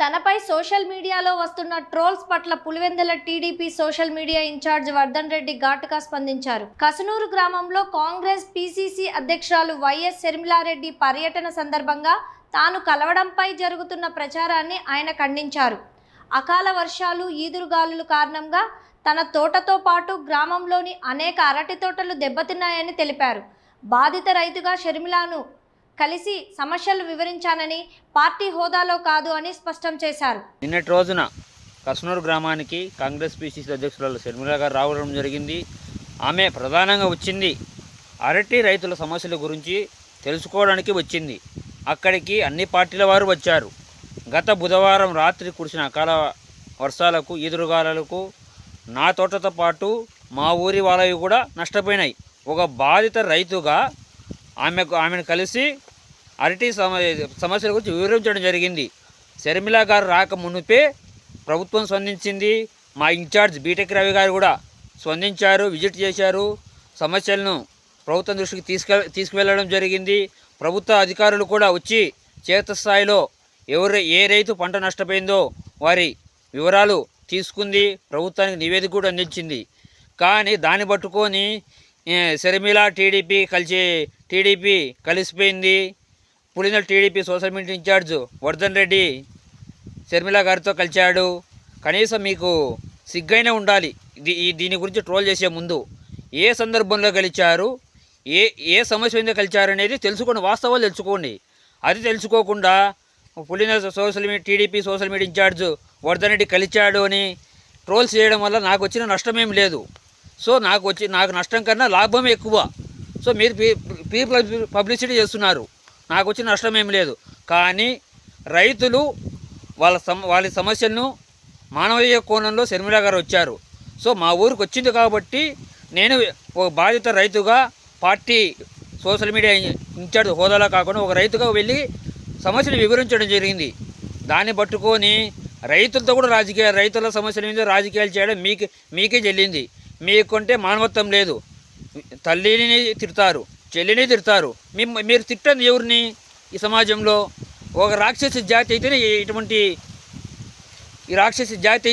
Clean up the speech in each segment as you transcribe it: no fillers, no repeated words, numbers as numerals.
తనపై సోషల్ మీడియాలో వస్తున్న ట్రోల్స్ పట్ల Pulivendula TDP social media incharge Vardhan Reddy ఘాటుగా స్పందించారు. కసనూరు గ్రామంలో కాంగ్రెస్ పీసీసీ అధ్యక్షురాలు వైఎస్ షర్మిలారెడ్డి పర్యటన సందర్భంగా తాను కలవడంపై జరుగుతున్న ప్రచారాన్ని ఆయన ఖండించారు. అకాల వర్షాలు, ఈదురుగాలుల కారణంగా తన తోటతో పాటు గ్రామంలోని అనేక అరటి తోటలు దెబ్బతిన్నాయని తెలిపారు. బాధిత రైతుగా షర్మిలాను కలిసి సమస్యలు వివరించానని, పార్టీ హోదాలో కాదు అని స్పష్టం చేశారు. నిన్నటి రోజున కసనూరు గ్రామానికి కాంగ్రెస్ పీసీసీ అధ్యక్షురాలు షర్మిల గారు రావడం జరిగింది. ఆమె ప్రధానంగా వచ్చింది అరటి రైతుల సమస్యల గురించి తెలుసుకోవడానికి వచ్చింది. అక్కడికి అన్ని పార్టీల వారు వచ్చారు. గత బుధవారం రాత్రి కురిసిన అకాల వర్షాలకు, ఈదురుగాలులకు నా తోటతో పాటు మా ఊరి వాళ్ళవి కూడా నష్టపోయినాయి. ఒక బాధిత రైతుగా ఆమెను కలిసి అరటి సమస్యల గురించి వివరించడం జరిగింది. షర్మిల గారు రాక మునుపే ప్రభుత్వం స్పందించింది. మా ఇన్ఛార్జ్ బీటెక్ రవి గారు కూడా స్పందించారు, విజిట్ చేశారు. సమస్యలను ప్రభుత్వం దృష్టికి తీసుకువెళ్ళడం జరిగింది. ప్రభుత్వ అధికారులు కూడా వచ్చి క్షేత్రస్థాయిలో ఏ రైతు పంట నష్టపోయిందో వారి వివరాలు తీసుకుంది, ప్రభుత్వానికి నివేదిక కూడా అందించింది. కానీ దాన్ని పట్టుకొని షర్మిల టీడీపీ కలిసిపోయింది. Pulivendula TDP social media incharge Vardhan Reddy Sharmila గారితో కలిశాడు. కనీసం మీకు సిగ్గైనా ఉండాలి. దీని గురించి ట్రోల్ చేసే ముందు ఏ సందర్భంలో కలిశారు, ఏ సమస్య మీద కలిశారు అనేది తెలుసుకోండి, వాస్తవాలు తెలుసుకోండి. అది తెలుసుకోకుండా Pulivendula TDP social media incharge Vardhan Reddy కలిశాడు అని ట్రోల్స్ చేయడం వల్ల నాకు వచ్చిన నష్టమేం లేదు. సో నాకు నష్టం కన్నా లాభం ఎక్కువ. సో మీరు పబ్లిసిటీ చేస్తున్నారు, నాకు వచ్చిన నష్టం ఏమి లేదు. కానీ రైతులు వాళ్ళ సమస్యలను మానవీయ కోణంలో షర్మిల గారు వచ్చారు. సో మా ఊరికి వచ్చింది కాబట్టి నేను ఒక బాధిత రైతుగా, పార్టీ సోషల్ మీడియా ఇన్ఛార్జ్ హోదాలో కాకుండా ఒక రైతుగా వెళ్ళి సమస్యను వివరించడం జరిగింది. దాన్ని పట్టుకొని రైతులతో కూడా రైతుల సమస్యల మీద రాజకీయాలు చేయడం మీకే చెల్లింది. మీకుంటే మానవత్వం లేదు. తల్లిని తిడతారు, చెల్లిని తిడతారు. మీరు తిట్టండి ఎవరిని? ఈ సమాజంలో ఒక రాక్షస జాతి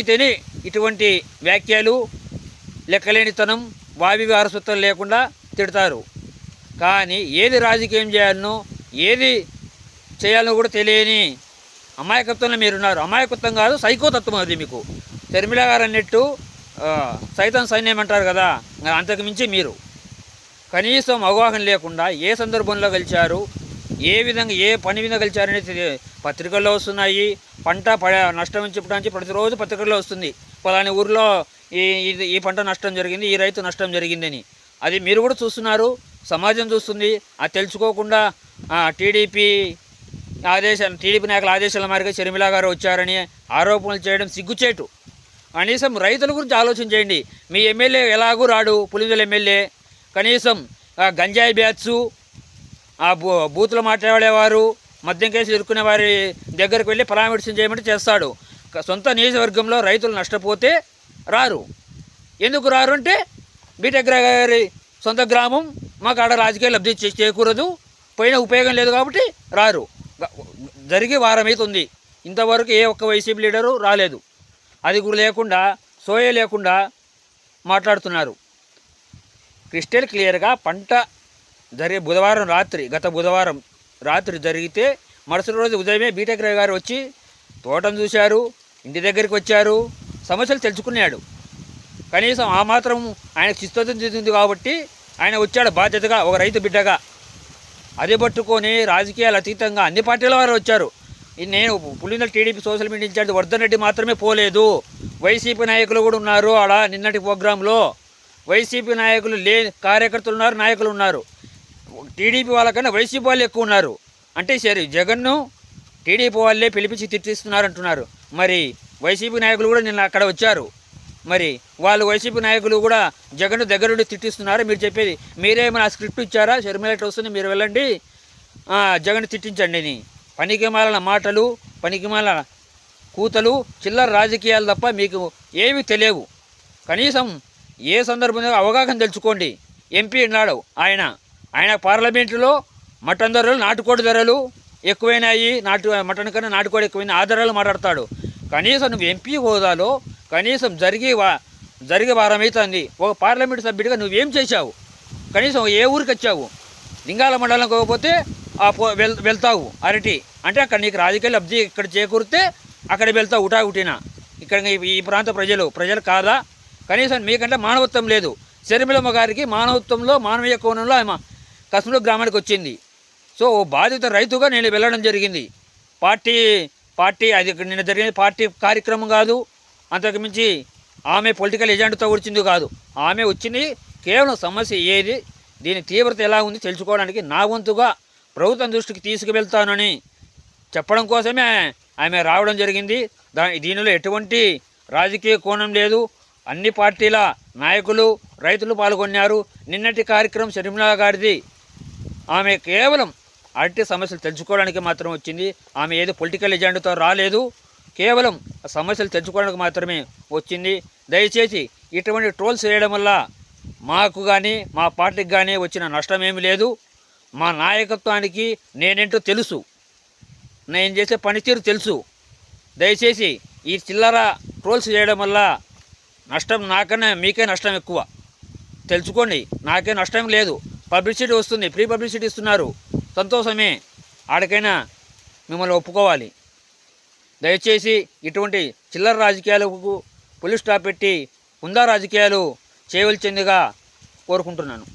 అయితేనే ఇటువంటి వ్యాఖ్యలు, లెక్కలేనితనం, వావి వారసత్వం లేకుండా తిడతారు. కానీ ఏది రాజకీయం చేయాలనో, ఏది చేయాలనో కూడా తెలియని అమాయకత్వంలో మీరున్నారు. అమాయకత్వం కాదు, సైకోతత్వం అది మీకు. షర్మిల గారు అన్నట్టు సైతం సైన్యం అంటారు కదా, అంతకు మించి మీరు. కనీసం అవగాహన లేకుండా ఏ సందర్భంలో కలిశారు, ఏ పని మీద కలిశారు అనేది పత్రికల్లో వస్తున్నాయి. పంట నష్టం చెప్పడానికి ప్రతిరోజు పత్రికల్లో వస్తుంది. పలాని ఊరిలో ఈ పంట నష్టం జరిగింది, ఈ రైతు నష్టం జరిగిందని. అది మీరు కూడా చూస్తున్నారు, సమాజం చూస్తుంది. అది తెలుసుకోకుండా టీడీపీ నాయకుల ఆదేశాల మేరకు షర్మిల గారు వచ్చారని ఆరోపణలు చేయడం సిగ్గుచేటు. కనీసం రైతుల గురించి ఆలోచన చేయండి. మీ ఎమ్మెల్యే ఎలాగూ రాడు, పులివెందుల ఎమ్మెల్యే. కనీసం గంజాయి బ్యాచ్, బూతులు మాట్లాడేవారు, మద్యం కేసులు ఎదుర్కొనే వారి దగ్గరికి వెళ్ళి పరామర్శం చేయమంటే చేస్తాడు. సొంత నియోజకవర్గంలో రైతులు నష్టపోతే రారు. ఎందుకు రారు అంటే బీటెక్ గారి సొంత గ్రామం, మాకు ఆడ రాజకీయ లబ్ధి చేకూరదు, పోయిన ఉపయోగం లేదు కాబట్టి రారు. జరిగి వారం అవుతుంది, ఇంతవరకు ఏ ఒక్క వైసీపీ లీడరు రాలేదు. అది కూడా లేకుండా, సోయ లేకుండా మాట్లాడుతున్నారు. క్రిస్టల్ క్లియర్గా పంట గత బుధవారం రాత్రి జరిగితే మరుసటి రోజు ఉదయమే బీటెక్ రావు గారు వచ్చి తోటను చూశారు, ఇంటి దగ్గరికి వచ్చారు, సమస్యలు తెలుసుకున్నాడు. కనీసం ఆ మాత్రం ఆయన చిత్తతం చెందింది కాబట్టి ఆయన వచ్చాడు బాధ్యతగా, ఒక రైతు బిడ్డగా. అది పట్టుకొని రాజకీయాలు అతీతంగా అన్ని పార్టీల వారు వచ్చారు. నేను Pulivendula TDP social media incharge Vardhan Reddy మాత్రమే పోలేదు, వైసీపీ నాయకులు కూడా ఉన్నారు. ఆడ నిన్నటి ప్రోగ్రాంలో వైసీపీ నాయకులు కార్యకర్తలు ఉన్నారు, నాయకులు ఉన్నారు. టీడీపీ వాళ్ళకన్నా వైసీపీ వాళ్ళు ఎక్కువ ఉన్నారు. అంటే సరే, జగన్ను టీడీపీ వాళ్ళే పిలిపించి తిట్టిస్తున్నారు అంటున్నారు. మరి వైసీపీ నాయకులు కూడా నిన్న అక్కడ వచ్చారు. మరి వాళ్ళు వైసీపీ నాయకులు కూడా జగన్ దగ్గరుండి తిట్టిస్తున్నారు. మీరు చెప్పేది మీరేమైనా స్క్రిప్ట్ ఇచ్చారా? షర్మిల వస్తుంది, మీరు వెళ్ళండి జగన్ తిట్టించండి అని. పనికిమాలిన మాటలు, పనికిమాలిన కూతలు, చిల్లర రాజకీయాలు తప్ప మీకు ఏమీ తెలియవు. కనీసం ఏ సందర్భంలో అవగాహన తెలుసుకోండి. ఎంపీ ఉన్నాడు ఆయన పార్లమెంటులో మటన్ ధరలు, నాటుకోడి ధరలు, ఎక్కువైనాయి, మటన్ కన్నా నాటుకోడి ఎక్కువైనా ఆధారాలు మాట్లాడతాడు. కనీసం నువ్వు ఎంపీ హోదాలో కనీసం జరిగే వారం అవుతుంది. ఒక పార్లమెంట్ సభ్యుడిగా నువ్వేం చేశావు? కనీసం ఏ ఊరికి వచ్చావు? లింగాల మండలం పోతే వెళ్తావు అరటి అంటే అక్కడ నీకు రాజకీయ లబ్ధి ఇక్కడ చేకూరితే అక్కడ వెళ్తావు ఉటాగుటినా. ఇక్కడ ఈ ప్రాంత ప్రజలు కాదా? కనీసం మీకంటే మానవత్వం లేదు. శర్మిలమ్మ గారికి మానవత్వంలో మానవీయ కోణంలో ఆమె కసనూరు గ్రామానికి వచ్చింది. సో ఓ బాధిత రైతుగా నేను వెళ్ళడం జరిగింది. పార్టీ అది నిన్న జరిగిన పార్టీ కార్యక్రమం కాదు, అంతకు మించి ఆమె పొలిటికల్ ఎజెండాతో వచ్చింది కాదు. ఆమె వచ్చింది కేవలం సమస్య ఏది, దీని తీవ్రత ఎలా ఉంది తెలుసుకోవడానికి నా వంతుగా ప్రభుత్వం దృష్టికి తీసుకువెళ్తానని చెప్పడం కోసమే ఆమె రావడం జరిగింది. దీనిలో ఎటువంటి రాజకీయ కోణం లేదు. అన్ని పార్టీల నాయకులు, రైతులు పాల్గొన్నారు. నిన్నటి కార్యక్రమం షర్మిల గారిది. ఆమె కేవలం అరటి సమస్యలు తెలుసుకోవడానికి మాత్రం వచ్చింది. ఆమె ఏదో పొలిటికల్ ఎజెండాతో రాలేదు, కేవలం సమస్యలు తెలుసుకోవడానికి మాత్రమే వచ్చింది. దయచేసి ఇటువంటి ట్రోల్స్ చేయడం వల్ల మాకు కానీ మా పార్టీకి కానీ వచ్చిన నష్టం ఏమీ లేదు. మా నాయకత్వానికి నేనేంటో తెలుసు, నేను చేసే పనితీరు తెలుసు. దయచేసి ఈ చిల్లర ట్రోల్స్ చేయడం వల్ల నష్టం నాకన్నా మీకే నష్టం ఎక్కువ. తెలుసుకోండి, నాకే నష్టం లేదు. పబ్లిసిటీ వస్తుంది, ఫ్రీ పబ్లిసిటీ ఇస్తున్నారు, సంతోషమే. ఆడికైనా మిమ్మల్ని ఒప్పుకోవాలి. దయచేసి ఇటువంటి చిల్లర రాజకీయాలకు పులి స్టాప్ పెట్టి హుందా రాజకీయాలు చేయవలసిందిగా కోరుకుంటున్నాను.